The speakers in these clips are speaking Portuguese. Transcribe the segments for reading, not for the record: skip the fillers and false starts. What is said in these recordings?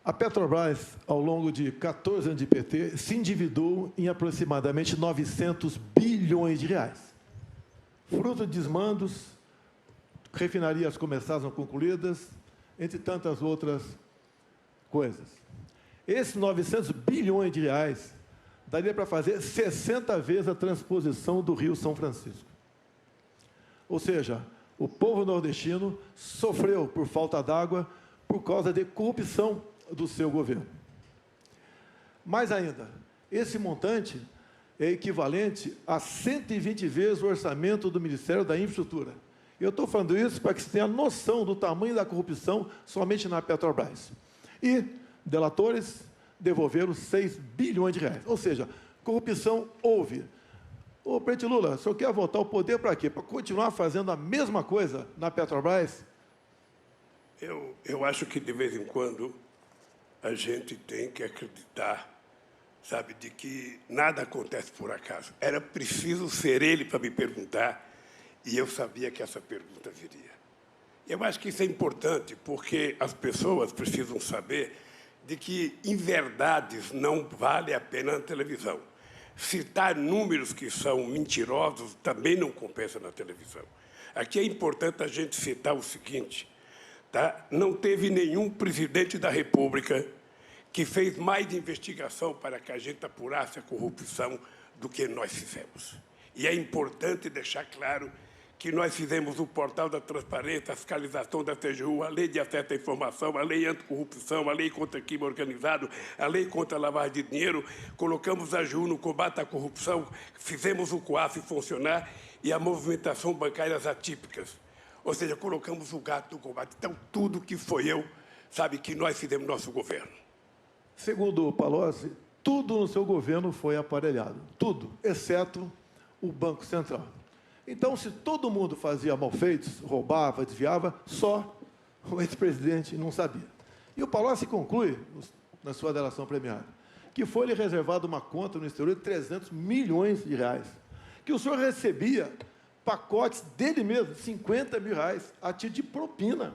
A Petrobras, ao longo de 14 anos de PT, se endividou em aproximadamente 900 bilhões de reais. Fruto de desmandos, refinarias começaram concluídas, entre tantas outras coisas. Esses 900 bilhões de reais daria para fazer 60 vezes a transposição do Rio São Francisco. Ou seja, o povo nordestino sofreu por falta d'água por causa de corrupção do seu governo. Mais ainda, esse montante é equivalente a 120 vezes o orçamento do Ministério da Infraestrutura. Eu estou falando isso para que você tenha noção do tamanho da corrupção somente na Petrobras. E delatores devolveram 6 bilhões de reais. Ou seja, corrupção houve. Ô, presidente Lula, o senhor quer voltar ao poder para quê? Para continuar fazendo a mesma coisa na Petrobras? Eu acho que, de vez em quando, a gente tem que acreditar, sabe, de que nada acontece por acaso. Era preciso ser ele para me perguntar, e eu sabia que essa pergunta viria. Eu acho que isso é importante, porque as pessoas precisam saber de que inverdades não vale a pena na televisão. Citar números que são mentirosos também não compensa na televisão. Aqui é importante a gente citar o seguinte, tá? Não teve nenhum presidente da República que fez mais investigação para que a gente apurasse a corrupção do que nós fizemos. E é importante deixar claro que nós fizemos o portal da transparência, a fiscalização da TGU, a lei de acesso à informação, a lei anticorrupção, a lei contra crime organizado, a lei contra a lavagem de dinheiro, colocamos a AGU no combate à corrupção, fizemos o COAF funcionar e a movimentação bancárias atípicas. Ou seja, colocamos o gato no combate. Então, tudo que foi eu, sabe, que nós fizemos no nosso governo. Segundo o Palocci, tudo no seu governo foi aparelhado. Tudo, exceto o Banco Central. Então, se todo mundo fazia malfeitos, roubava, desviava, só o ex-presidente não sabia. E o Palocci conclui, na sua delação premiada, que foi-lhe reservada uma conta no exterior de 300 milhões de reais, que o senhor recebia pacotes dele mesmo, 50 mil reais, a título de propina.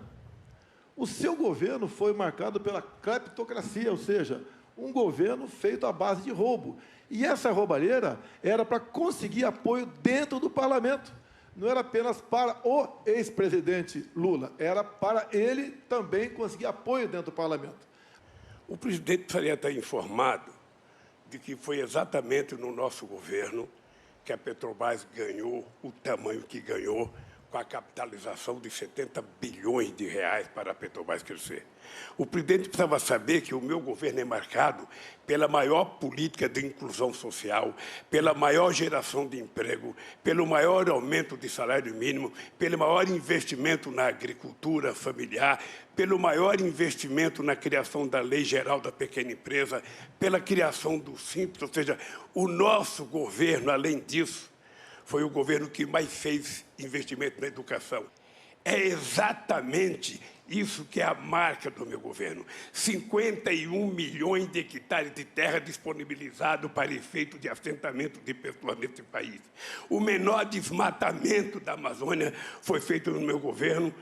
O seu governo foi marcado pela cleptocracia, ou seja, um governo feito à base de roubo. E essa roubalheira era para conseguir apoio dentro do parlamento. Não era apenas para o ex-presidente Lula, era para ele também conseguir apoio dentro do parlamento. O presidente precisaria estar informado de que foi exatamente no nosso governo que a Petrobras ganhou o tamanho que ganhou, com a capitalização de 70 bilhões de reais para a Petrobras crescer. O presidente precisava saber que o meu governo é marcado pela maior política de inclusão social, pela maior geração de emprego, pelo maior aumento de salário mínimo, pelo maior investimento na agricultura familiar, pelo maior investimento na criação da Lei Geral da Pequena Empresa, pela criação do Simples, ou seja, o nosso governo, além disso, foi o governo que mais fez investimento na educação. É exatamente isso que é a marca do meu governo. 51 milhões de hectares de terra disponibilizado para efeito de assentamento de pessoas nesse país. O menor desmatamento da Amazônia foi feito no meu governo,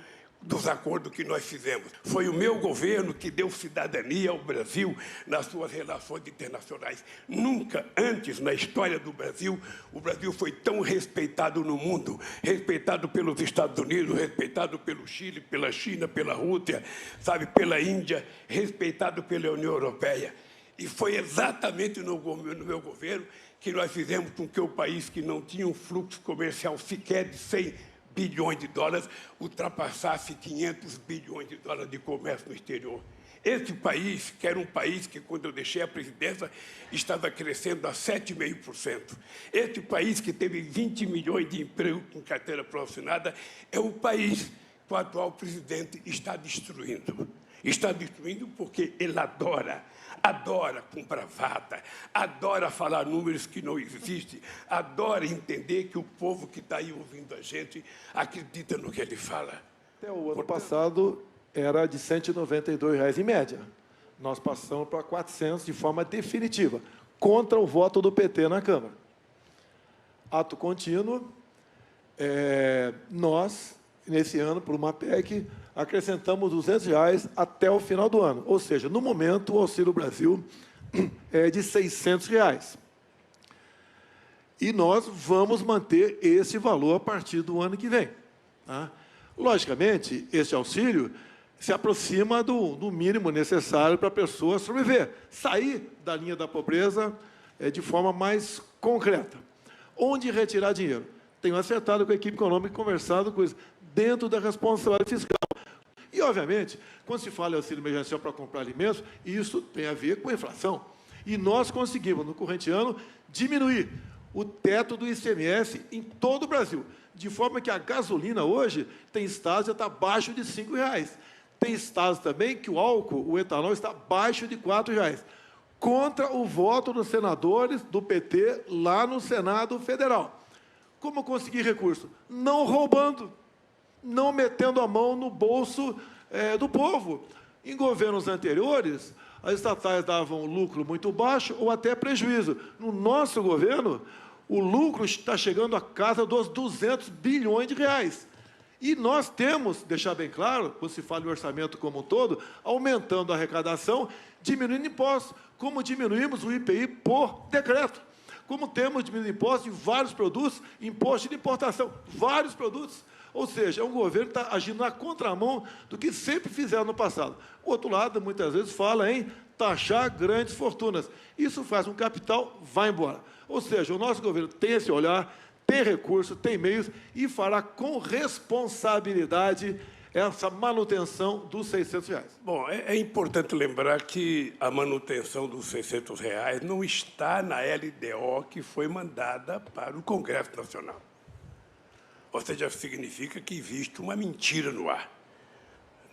dos acordos que nós fizemos. Foi o meu governo que deu cidadania ao Brasil nas suas relações internacionais. Nunca antes, na história do Brasil, o Brasil foi tão respeitado no mundo, respeitado pelos Estados Unidos, respeitado pelo Chile, pela China, pela Rússia, sabe, pela Índia, respeitado pela União Europeia. E foi exatamente no meu governo que nós fizemos com que o país que não tinha um fluxo comercial sequer de 100 bilhões de dólares, ultrapassasse 500 bilhões de dólares de comércio no exterior. Esse país, que era um país que, quando eu deixei a presidência, estava crescendo a 7,5%. Esse país, que teve 20 milhões de empregos com carteira profissionada, é o país que o atual presidente está destruindo. Está destruindo porque ele adora com bravata, adora falar números que não existem, adora entender que o povo que está aí ouvindo a gente acredita no que ele fala. Até o ano passado era de R$ 192 reais em média. Nós passamos para 400 de forma definitiva, contra o voto do PT na Câmara. Ato contínuo, nós, nesse ano, por uma PEC, acrescentamos R$200 até o final do ano. Ou seja, no momento, o Auxílio Brasil é de R$600. E nós vamos manter esse valor a partir do ano que vem. Tá? Logicamente, esse auxílio se aproxima do mínimo necessário para a pessoa sobreviver, sair da linha da pobreza de forma mais concreta. Onde retirar dinheiro? Tenho acertado com a equipe econômica, conversado com isso, dentro da responsabilidade fiscal. E, obviamente, quando se fala em auxílio emergencial para comprar alimentos, isso tem a ver com a inflação. E nós conseguimos, no corrente ano, diminuir o teto do ICMS em todo o Brasil, de forma que a gasolina hoje tem estados que está abaixo de R$5. Tem estados também que o álcool, o etanol, está abaixo de R$4, contra o voto dos senadores do PT lá no Senado Federal. Como conseguir recurso? Não roubando, não metendo a mão no bolso do povo. Em governos anteriores, as estatais davam lucro muito baixo ou até prejuízo. No nosso governo, o lucro está chegando à casa dos R$200 bilhões. E nós temos, deixar bem claro, quando se fala em orçamento como um todo, aumentando a arrecadação, diminuindo impostos, como diminuímos o IPI por decreto, como temos diminuído impostos de vários produtos, imposto de importação, vários produtos. Ou seja, é um governo que está agindo na contramão do que sempre fizeram no passado. O outro lado, muitas vezes, fala em taxar grandes fortunas. Isso faz com que o capital vá embora. Ou seja, o nosso governo tem esse olhar, tem recurso, tem meios e fará com responsabilidade essa manutenção dos R$600. Bom, é importante lembrar que a manutenção dos R$600 não está na LDO que foi mandada para o Congresso Nacional. Ou seja, significa que existe uma mentira no ar.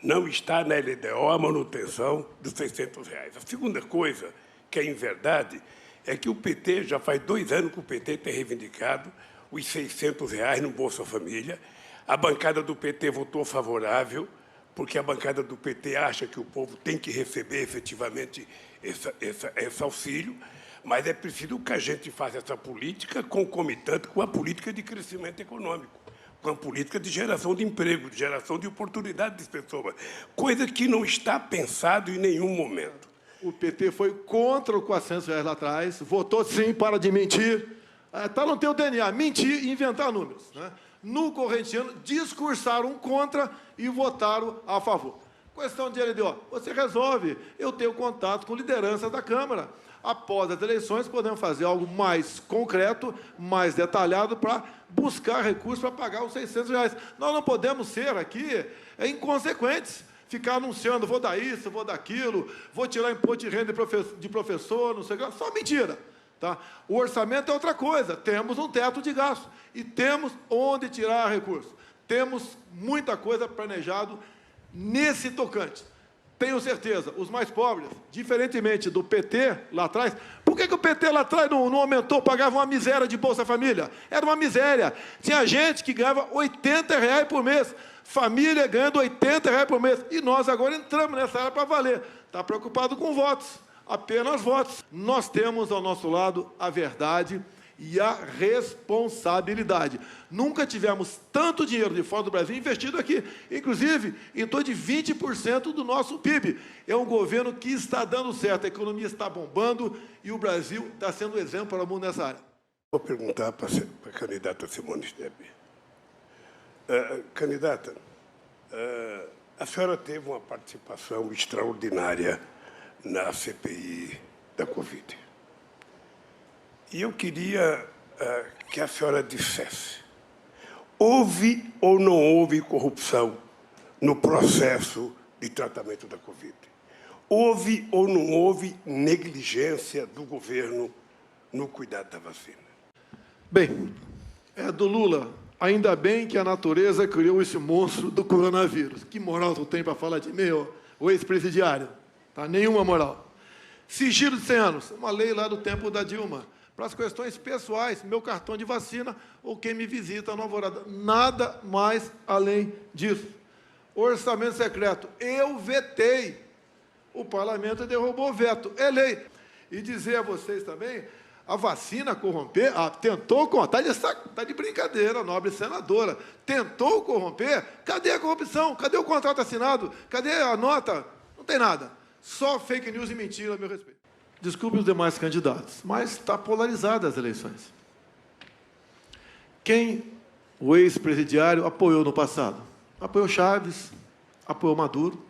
Não está na LDO a manutenção dos R$600. A segunda coisa, que é em verdade, é que o PT, já faz 2 anos que o PT tem reivindicado os R$600 no Bolsa Família. A bancada do PT votou favorável, porque a bancada do PT acha que o povo tem que receber efetivamente esse auxílio, mas é preciso que a gente faça essa política concomitante com a política de crescimento econômico, com a política de geração de emprego, de geração de oportunidades de pessoas, coisa que não está pensado em nenhum momento. O PT foi contra o R$400 lá atrás, votou sim para de mentir, está no teu DNA, mentir e inventar números. Né? No corrente ano, discursaram contra e votaram a favor. Questão de LDO, você resolve, eu tenho contato com liderança da Câmara. Após as eleições, podemos fazer algo mais concreto, mais detalhado, para buscar recursos para pagar os R$600. Nós não podemos ser aqui inconsequentes, ficar anunciando, vou dar isso, vou dar aquilo, vou tirar imposto de renda de professor, não sei o que, só mentira. Tá? O orçamento é outra coisa, temos um teto de gasto e temos onde tirar recursos. Temos muita coisa planejado nesse tocante. Tenho certeza, os mais pobres, diferentemente do PT lá atrás, por que o PT lá atrás não aumentou, pagava uma miséria de Bolsa Família? Era uma miséria. Tinha gente que ganhava R$80 por mês, família ganhando R$80 por mês, e nós agora entramos nessa área para valer. Está preocupado com votos, apenas votos. Nós temos ao nosso lado a verdade e a responsabilidade. Nunca tivemos tanto dinheiro de fora do Brasil investido aqui, inclusive em torno de 20% do nosso PIB. É um governo que está dando certo, a economia está bombando e o Brasil está sendo exemplo para o mundo nessa área. Vou perguntar para a candidata Simone Tebet. Candidata, a senhora teve uma participação extraordinária na CPI da Covid. E eu queria que a senhora dissesse, houve ou não houve corrupção no processo de tratamento da Covid? Houve ou não houve negligência do governo no cuidado da vacina? Bem, do Lula, ainda bem que a natureza criou esse monstro do coronavírus. Que moral tu tem para falar de mim, o ex-presidiário? Tá? Nenhuma moral. Sigilo de 100 anos, uma lei lá do tempo da Dilma. Para as questões pessoais, meu cartão de vacina ou quem me visita no Alvorada. Nada mais além disso. Orçamento secreto, eu vetei. O parlamento derrubou o veto, é lei. E dizer a vocês também, a vacina corromper, tentou corromper, está de brincadeira, nobre senadora, tentou corromper, cadê a corrupção? Cadê o contrato assinado? Cadê a nota? Não tem nada. Só fake news e mentira a meu respeito. Desculpe os demais candidatos, mas está polarizada as eleições. Quem o ex-presidiário apoiou no passado? Apoiou Chaves, apoiou Maduro.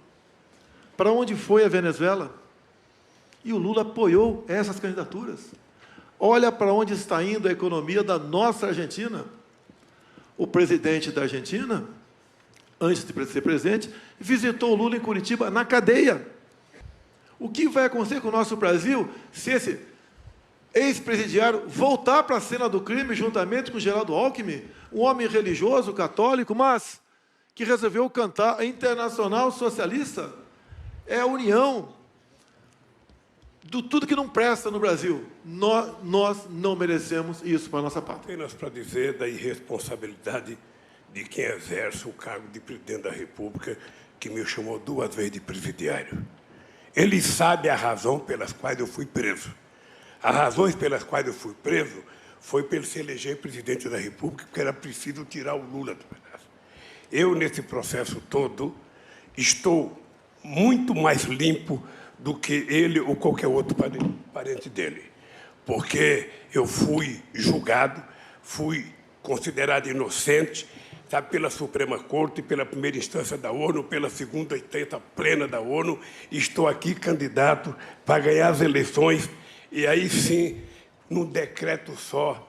Para onde foi a Venezuela? E o Lula apoiou essas candidaturas. Olha para onde está indo a economia da nossa Argentina. O presidente da Argentina, antes de ser presidente, visitou o Lula em Curitiba, na cadeia. O que vai acontecer com o nosso Brasil se esse ex-presidiário voltar para a cena do crime juntamente com Geraldo Alckmin, um homem religioso, católico, mas que resolveu cantar a Internacional Socialista? É a união de tudo que não presta no Brasil. Nós não merecemos isso para a nossa pátria. Apenas para dizer da irresponsabilidade de quem exerce o cargo de presidente da República, que me chamou 2 vezes de presidiário. Ele sabe a razão pelas quais eu fui preso. As razões pelas quais eu fui preso foi para ele se eleger presidente da República, porque era preciso tirar o Lula do pedaço. Eu, nesse processo todo, estou muito mais limpo do que ele ou qualquer outro parente dele. Porque eu fui julgado, fui considerado inocente, sabe, pela Suprema Corte, pela primeira instância da ONU, pela segunda instância plena da ONU. Estou aqui candidato para ganhar as eleições, e aí sim, num decreto só,